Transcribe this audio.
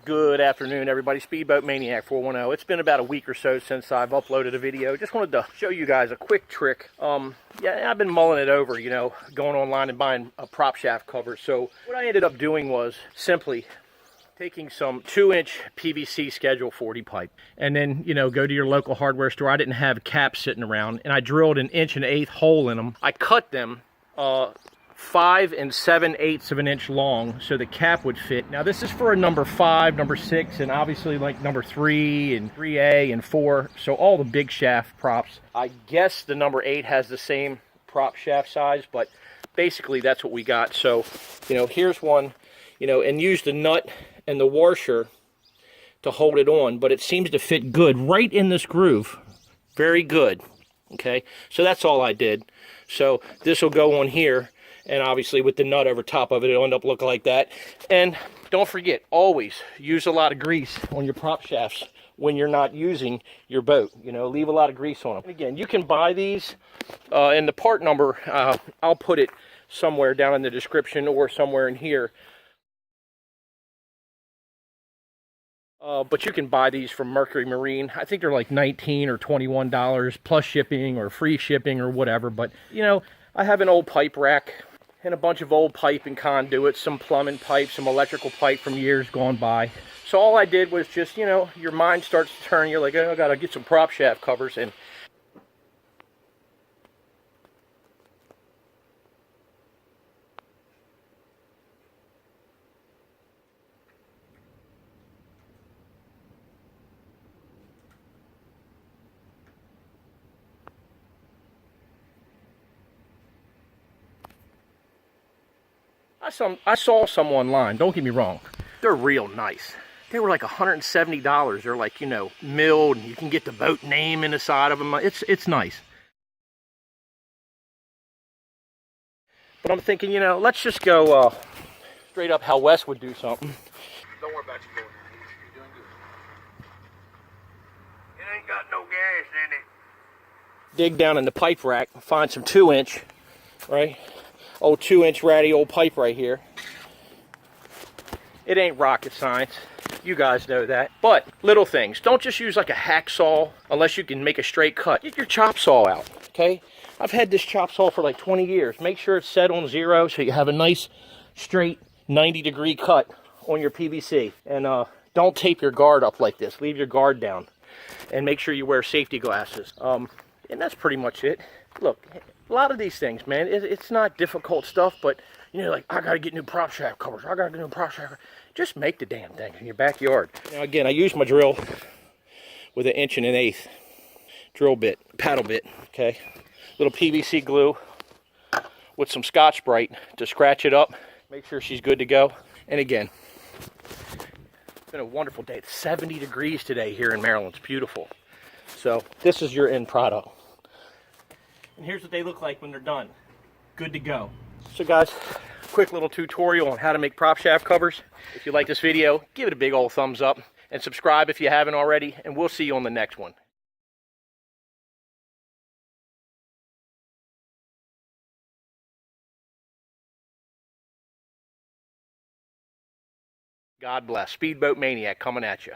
Good afternoon, everybody. Speedboat Maniac 410. It's been about a week or so since I've uploaded a video. Just wanted to show you guys a quick trick. Yeah, I've been mulling it over, you know, going online and buying a prop shaft cover. So what I ended up doing was simply taking some 2-inch PVC Schedule 40 pipe and then, you know, go to your local hardware store. I didn't have caps sitting around, and I drilled an 1.125" hole in them. I cut them 5 7/8 of an inch long so the cap would fit. Now this is for a number 5, number 6, and obviously like number 3 and 3A and 4, so all the big shaft props. I guess the number 8 has the same prop shaft size, but basically that's what we got. So, you know, here's one, you know, and use the nut and the washer to hold it on, but it seems to fit good right in this groove. Very good. Okay, so that's all I did. So this will go on here, and obviously with the nut over top of it, it'll end up looking like that. And don't forget, always use a lot of grease on your prop shafts when you're not using your boat. You know, leave a lot of grease on them. And again, you can buy these, and the part number, I'll put it somewhere down in the description or somewhere in here. But you can buy these from Mercury Marine. I think they're like $19 or $21 plus shipping or free shipping or whatever. But, you know, I have an old pipe rack and a bunch of old pipe and conduits, some plumbing pipe, some electrical pipe from years gone by. So all I did was just, you know, your mind starts to turn. You're like, oh, I gotta get some prop shaft covers. And I saw some online, don't get me wrong. They're real nice. They were like $170. They're like, you know, milled, and you can get the boat name in the side of them. It's nice. But I'm thinking, you know, let's just go straight up how Wes would do something. Don't worry about your boat. You're doing good. It ain't got no gas in it. Dig down in the pipe rack, find some 2-inch, right? Old 2-inch ratty old pipe right here. It ain't rocket science. You guys know that. But little things. Don't just use like a hacksaw unless you can make a straight cut. Get your chop saw out, okay? I've had this chop saw for like 20 years. Make sure it's set on 0 so you have a nice straight 90-degree cut on your PVC. And don't tape your guard up like this. Leave your guard down. And make sure you wear safety glasses. And that's pretty much it. Look, a lot of these things, man, it's not difficult stuff, but, you know, like, I gotta get new prop shaft covers. I gotta get new prop shaft covers. Just make the damn thing in your backyard. Now, again, I use my drill with an 1.125" drill bit, paddle bit, okay? Little PVC glue with some Scotch-Brite to scratch it up. Make sure she's good to go. And again, it's been a wonderful day. It's 70 degrees today here in Maryland. It's beautiful. So this is your end product. And here's what they look like when they're done. Good to go. So guys, quick little tutorial on how to make prop shaft covers. If you like this video, give it a big old thumbs up and subscribe if you haven't already, and we'll see you on the next one. God bless. Speedboat Maniac coming at you.